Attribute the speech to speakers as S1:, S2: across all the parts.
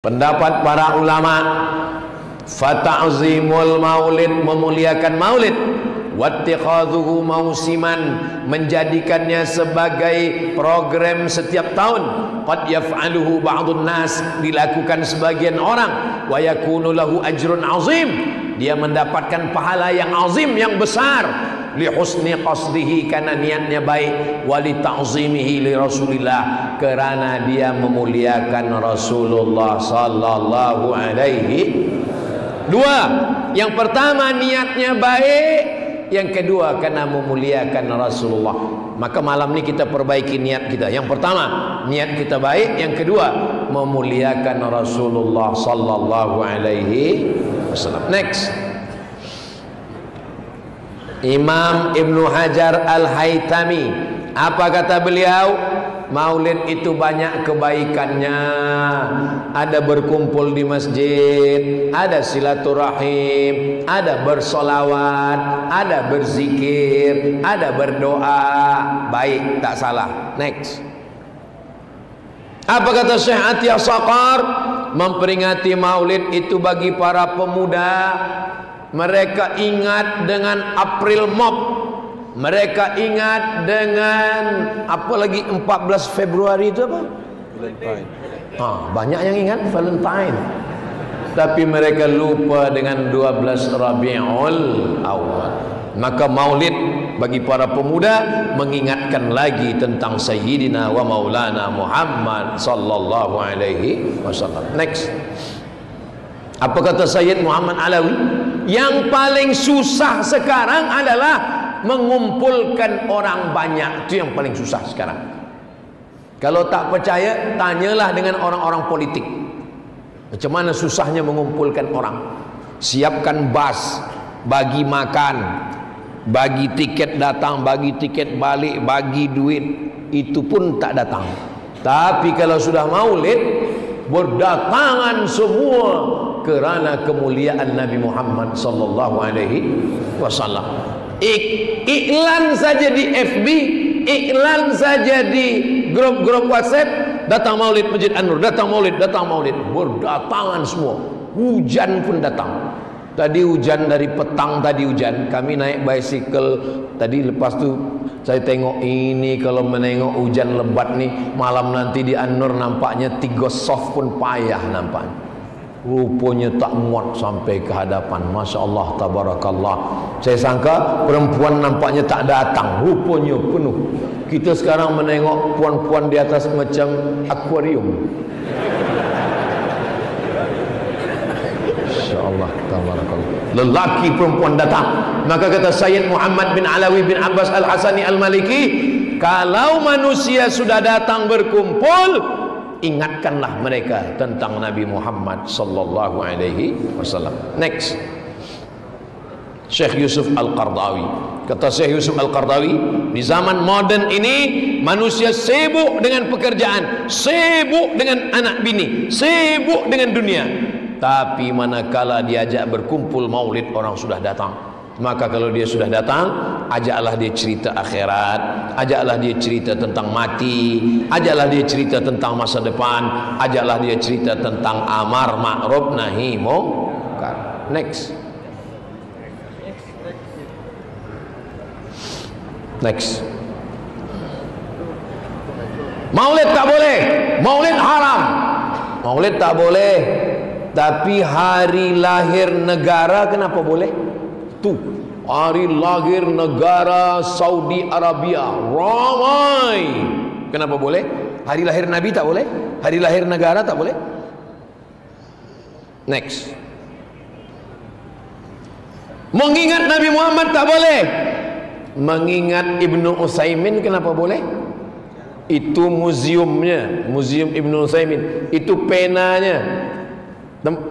S1: Pendapat para ulama, fata'zimul maulid, memuliakan maulid, wattikhadhuhu mausiman, menjadikannya sebagai program setiap tahun, qad yaf'aluhu ba'dun nas, dilakukan sebagian orang, wa yakunu lahu ajrun azim, dia mendapatkan pahala yang azim, yang besar, li husni qasdihi, karena niatnya baik, wa li ta'zimihi li Rasulillah, kerana dia memuliakan Rasulullah sallallahu alaihi. Dua, yang pertama niatnya baik, yang kedua karena memuliakan Rasulullah. Maka malam ini kita perbaiki niat kita. Yang pertama niat kita baik, yang kedua memuliakan Rasulullah sallallahu alaihi wasallam. Next, Imam Ibnu Hajar Al-Haytami, apa kata beliau? Maulid itu banyak kebaikannya. Ada berkumpul di masjid, ada silaturahim, ada bersolawat, ada berzikir, ada berdoa. Baik, tak salah. Next, apa kata Syekh Atiyah Saqar? Memperingati maulid itu bagi para pemuda, mereka ingat dengan April Mop, mereka ingat dengan apa lagi, 14 Februari itu apa? Valentine. Banyak yang ingat Valentine. Tapi mereka lupa dengan 12 Rabiul Awal. Maka maulid bagi para pemuda mengingatkan lagi tentang Sayyidina wa Maulana Muhammad sallallahu alaihi wasallam. Next, apa kata Sayyid Muhammad Alawi? Yang paling susah sekarang adalah mengumpulkan orang banyak. Itu yang paling susah sekarang. Kalau tak percaya, tanyalah dengan orang-orang politik, macam mana susahnya mengumpulkan orang. Siapkan bas, bagi makan, bagi tiket datang, bagi tiket balik, bagi duit, itu pun tak datang. Tapi kalau sudah maulid, berdatangan semua kerana kemuliaan Nabi Muhammad sallallahu alaihi wasallam. Iklan saja di FB, iklan saja di grup-grup WhatsApp, datang maulid Masjid An-Nur, datang maulid, berdatangan semua. Hujan pun datang. Tadi hujan dari petang, tadi hujan. Kami naik bicycle tadi, lepas tu saya tengok ini, kalau menengok hujan lebat nih, malam nanti di An-Nur nampaknya 3 soft pun payah nampaknya. Rupanya tak muat sampai ke hadapan. Masya Allah, tabarakallah. Saya sangka perempuan nampaknya tak datang, rupanya penuh. Kita sekarang menengok puan-puan di atas macam akuarium. Masya Allah, tabarakallah. Lelaki perempuan datang. Maka kata Sayyid Muhammad bin Alawi bin Abbas Al-Hasani Al-Maliki, kalau manusia sudah datang berkumpul, ingatkanlah mereka tentang Nabi Muhammad sallallahu alaihi wasallam. Next, Syekh Yusuf Al-Qardawi. Kata Syekh Yusuf Al-Qardawi, di zaman moden ini manusia sibuk dengan pekerjaan, sibuk dengan anak bini, sibuk dengan dunia. Tapi manakala diajak berkumpul maulid, orang sudah datang. Maka kalau dia sudah datang, ajaklah dia cerita akhirat, ajaklah dia cerita tentang mati, ajaklah dia cerita tentang masa depan, ajaklah dia cerita tentang amar ma'ruf nahi munkar. Next, maulid tak boleh, maulid haram, maulid tak boleh. Tapi hari lahir negara kenapa boleh? Tuh, hari lahir negara Saudi Arabia ramai, kenapa boleh? Hari lahir Nabi tak boleh? Hari lahir negara tak boleh? Next, mengingat Nabi Muhammad tak boleh. Mengingat Ibnu Utsaimin kenapa boleh? Itu museumnya, museum Ibnu Utsaimin. Itu penanya,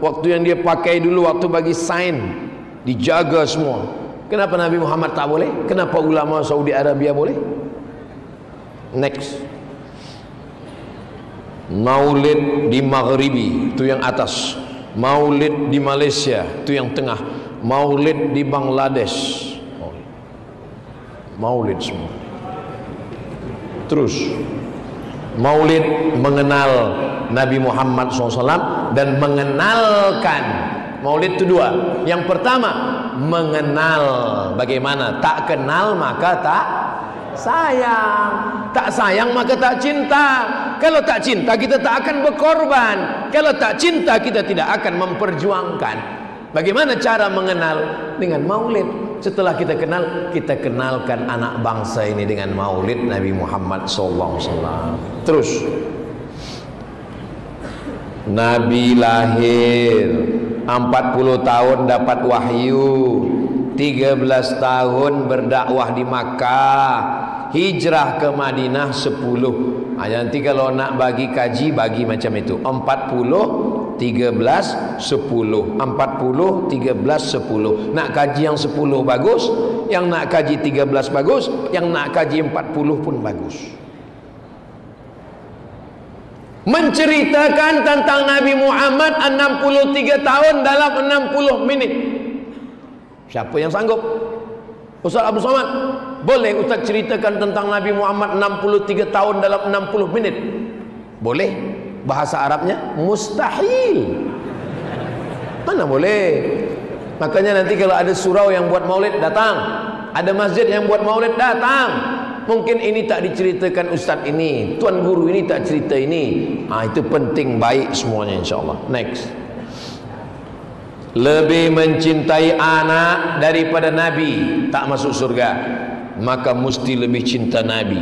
S1: waktu yang dia pakai dulu waktu bagi sign, dijaga semua. Kenapa Nabi Muhammad tak boleh? Kenapa ulama Saudi Arabia boleh? Next, maulid di Maghribi, itu yang atas. Maulid di Malaysia, itu yang tengah. Maulid di Bangladesh, maulid semua. Terus Maulid mengenal Nabi Muhammad SAW dan mengenalkan. Maulid itu dua. Yang pertama mengenal. Bagaimana? Tak kenal maka tak sayang. Tak sayang maka tak cinta. Kalau tak cinta kita tak akan berkorban. Kalau tak cinta kita tidak akan memperjuangkan. Bagaimana cara mengenal? Dengan maulid. Setelah kita kenal, kita kenalkan anak bangsa ini dengan maulid Nabi Muhammad SAW. Terus Nabi lahir 40 tahun dapat wahyu, 13 tahun berdakwah di Makkah, hijrah ke Madinah 10. Nanti kalau nak bagi kaji, bagi macam itu 40, 13, 10. 40, 13, 10. Nak kaji yang 10 bagus, yang nak kaji 13 bagus, yang nak kaji 40 pun bagus. Menceritakan tentang Nabi Muhammad 63 tahun dalam 60 minit. Siapa yang sanggup? Ustaz Abdul Somad, boleh Ustaz ceritakan tentang Nabi Muhammad 63 tahun dalam 60 minit? Boleh. Bahasa Arabnya mustahil. Mana boleh. Makanya nanti kalau ada surau yang buat maulid, datang. Ada masjid yang buat maulid, datang. Mungkin ini tak diceritakan ustaz ini, tuan guru ini tak cerita ini. Itu penting, baik semuanya insyaAllah. Next. Lebih mencintai anak daripada Nabi, tak masuk surga. Maka mesti lebih cinta Nabi.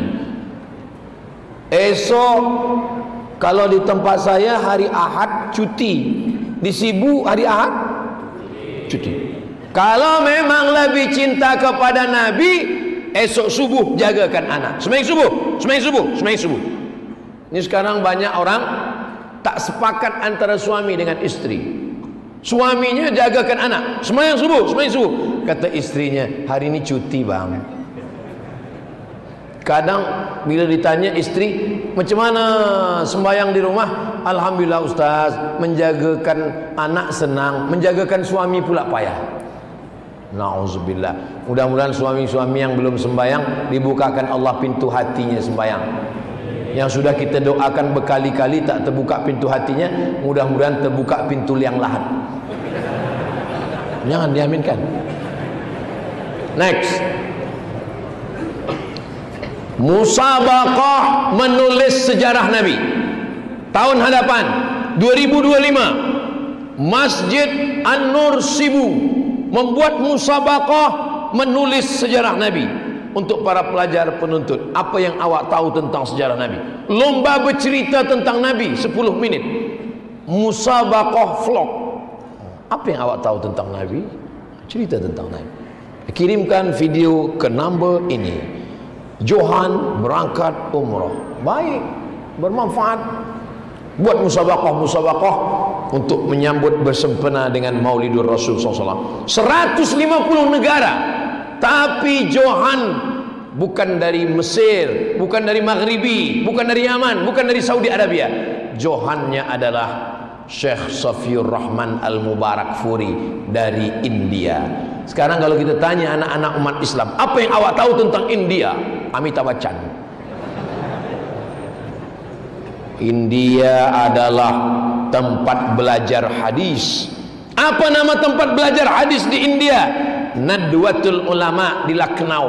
S1: Esok kalau di tempat saya hari Ahad cuti, di Sibu hari Ahad cuti. Kalau memang lebih cinta kepada Nabi, esok subuh jagakan anak. Sembahyang subuh, sembahyang subuh, sembahyang subuh. Ini sekarang banyak orang tak sepakat antara suami dengan istri. Suaminya jagakan anak, sembahyang subuh, sembahyang subuh. Kata istrinya, hari ini cuti bang. Kadang bila ditanya istri, macam mana sembahyang di rumah? Alhamdulillah Ustaz, menjagakan anak senang, menjagakan suami pula payah. Na'udzubillah. Mudah-mudahan suami-suami yang belum sembahyang dibukakan Allah pintu hatinya sembahyang. Yang sudah kita doakan berkali-kali tak terbuka pintu hatinya, mudah-mudahan terbuka pintu liang lahat. Jangan diaminkan. Next. Musabaqah menulis sejarah Nabi. Tahun hadapan 2025, Masjid An-Nur Sibu membuat musabaqah menulis sejarah Nabi untuk para pelajar penuntut. Apa yang awak tahu tentang sejarah Nabi? Lomba bercerita tentang Nabi 10 minit. Musabaqah vlog. Apa yang awak tahu tentang Nabi? Cerita tentang Nabi. Kirimkan video ke nombor ini. Johan berangkat umrah. Baik, bermanfaat. Buat musabaqah untuk menyambut bersempena dengan Maulidur Rasul SAW. 150 negara. Tapi Johan bukan dari Mesir, bukan dari Maghribi, bukan dari Yaman, bukan dari Saudi Arabia. Johannya amilah Syekh Safiur Rahman Al-Mubarakfuri dari India. Sekarang kalau kita tanya anak-anak umat Islam, apa yang awak tahu tentang India? Amitabh Bachchan. India adalah tempat belajar hadis. Apa nama tempat belajar hadis di India? Nadwatul Ulama di Lucknow.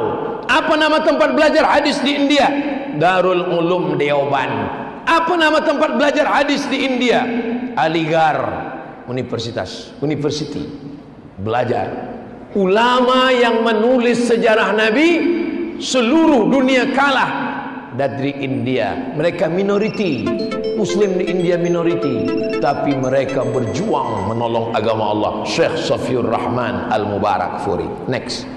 S1: Apa nama tempat belajar hadis di India? Darul Ulum Deoban. Apa nama tempat belajar hadis di India? Aligarh University. Belajar. Ulama yang menulis sejarah Nabi seluruh dunia kalah dari India. Mereka minoriti, Muslim di India minoriti, tapi mereka berjuang menolong agama Allah. Syekh Safiur Rahman Al-Mubarakfuri. Next.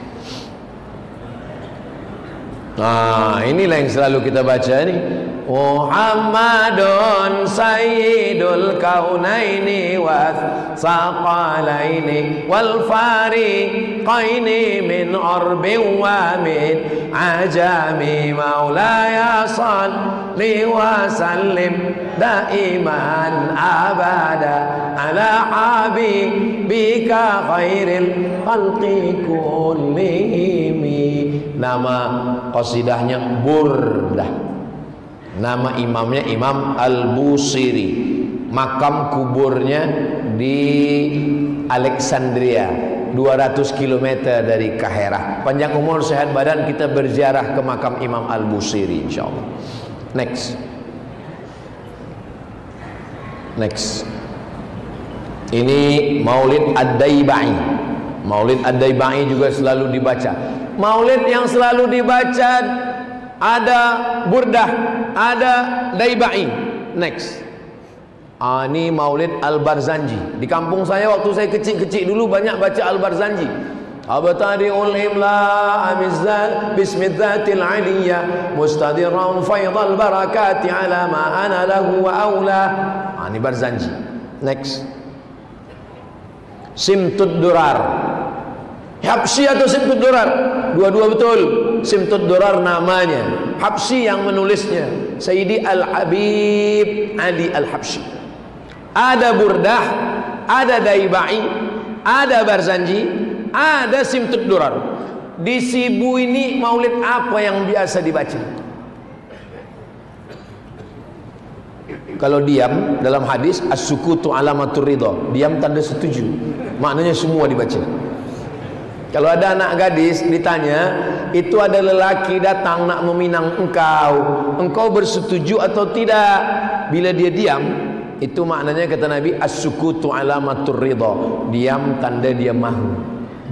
S1: Inilah yang selalu kita baca ini. Muhammadun sayyidul kaunaini wathaqalaini wal fariqaini min arbin wa min ajami maulaya salli wa sallim daiman abada ala habibika khairil khalqi kullihim. Nama qasidahnya Burdah. Nama imamnya Imam Al-Busiri. Makam kuburnya di Alexandria, 200 km dari Kahirah. Panjang umur sehat badan, kita berziarah ke makam Imam Al-Busiri insyaallah. Next. Ini Maulid Ad-Daibai. Maulid Ad-Daibai juga selalu dibaca. Maulid yang selalu dibaca ada Burdah, ada Daibai. Next. Ini Maulid Al-Barzanji. Di kampung saya waktu saya kecil-kecil dulu banyak baca Al-Barzanji. Abtadi'ul imla amizzal bismidzatil aliyah mustadirun faidal barakati ala ma ana lahu wa aula. Ini Barzanji. Next. Simtud Durar. Habsyi atau Simtud Durar? Dua-dua betul. Simtud Durar namanya, Habsyi yang menulisnya Sayyidi Al-Habib Ali Al-Habsyi. Ada Burdah, ada Daibai, ada Barzanji, ada Simtud Durar. Di Sibu ini maulid apa yang biasa dibaca? Kalau diam dalam hadis as-sukutu alamatur ridha, diam tanda setuju. Maknanya semua dibaca. Kalau ada anak gadis ditanya, itu ada lelaki datang nak meminang engkau bersetuju atau tidak? Bila dia diam, itu maknanya kata Nabi as-sukutu alamatur ridha, diam tanda dia mahu.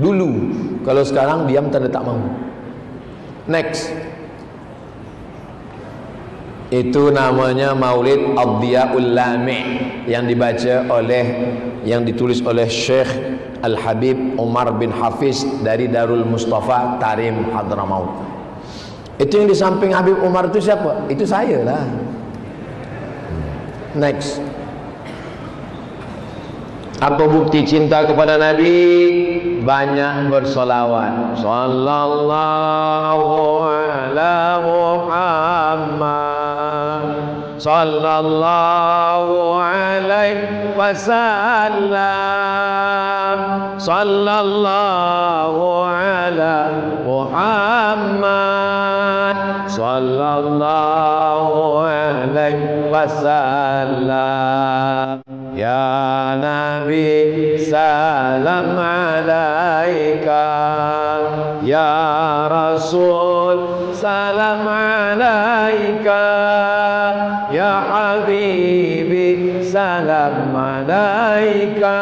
S1: Dulu, kalau sekarang diam tanda tak mahu. Next. Itu namanya Maulid Ad-Diyaul Lami' yang ditulis oleh Syekh Al-Habib Umar bin Hafiz dari Darul Mustafa Tarim Hadramaut. Itu yang di samping Habib Umar itu siapa? Itu saya lah. Next. Apa bukti cinta kepada Nabi? Banyak bersolawat. Sallallahu ala Muhammad, sallallahu alaihi wasallam, sallallahu ala Muhammad, sallallahu alaihi wasallam. Ya Nabi salam alaika, ya Rasul salam alaika, ya Habibi salam alaika,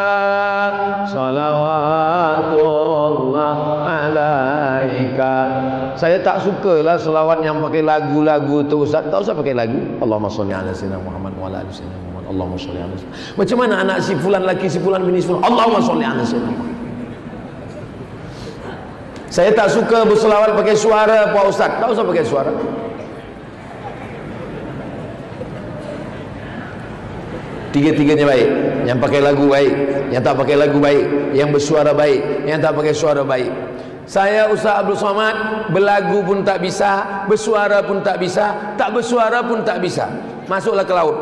S1: salawatullah alaika. Saya tak sukalah selawat yang pakai lagu-lagu tu Ustaz. Tak usah pakai lagu. Allahumma sholli ala sayyidina Muhammad wa ala ali sayyidina Muhammad. Allahumma sholli ala sayyidina. Macam mana anak si fulan laki, si fulan bini, si fulan. Allahumma sholli ala sayyidina Muhammad. Saya tak suka berselawat pakai suara Pak Ustaz. Tak usah pakai suara. Tiga-tiganya baik. Yang pakai lagu baik, yang tak pakai lagu baik, yang bersuara baik, yang tak pakai suara baik. Saya Ustaz Abdul Somad, berlagu pun tak bisa, bersuara pun tak bisa, tak bersuara pun tak bisa. Masuklah ke laut.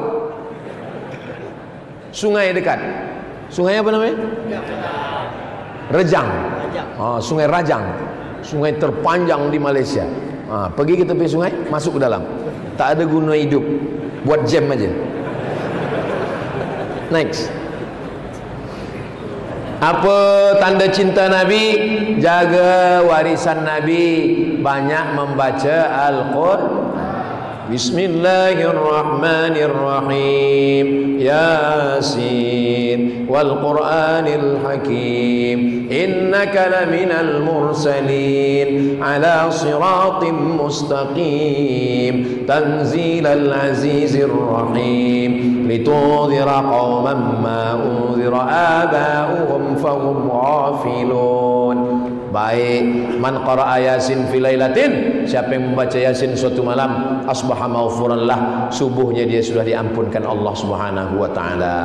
S1: Sungai dekat. Sungai apa namanya? Rejang. Sungai Rajang. Sungai terpanjang di Malaysia. Pergi ke tepi sungai, masuk ke dalam. Tak ada guna hidup. Buat jam aja. Next. Apa tanda cinta Nabi? Jaga warisan Nabi, banyak membaca Al-Quran. Bismillahirrahmanirrahim. Yasin wal Qur'anil Hakim, innaka laminal mursalin ala siratim mustaqim, tanzilal azizir rahim, litudhira qauman ma udhira aba'uhum fahum ghafilun. Baik, man qara'a Yasin fi lailatin, siapa yang membaca Yasin suatu malam, asbaha maghfuran lah, subuhnya dia sudah diampunkan Allah Subhanahu wa taala.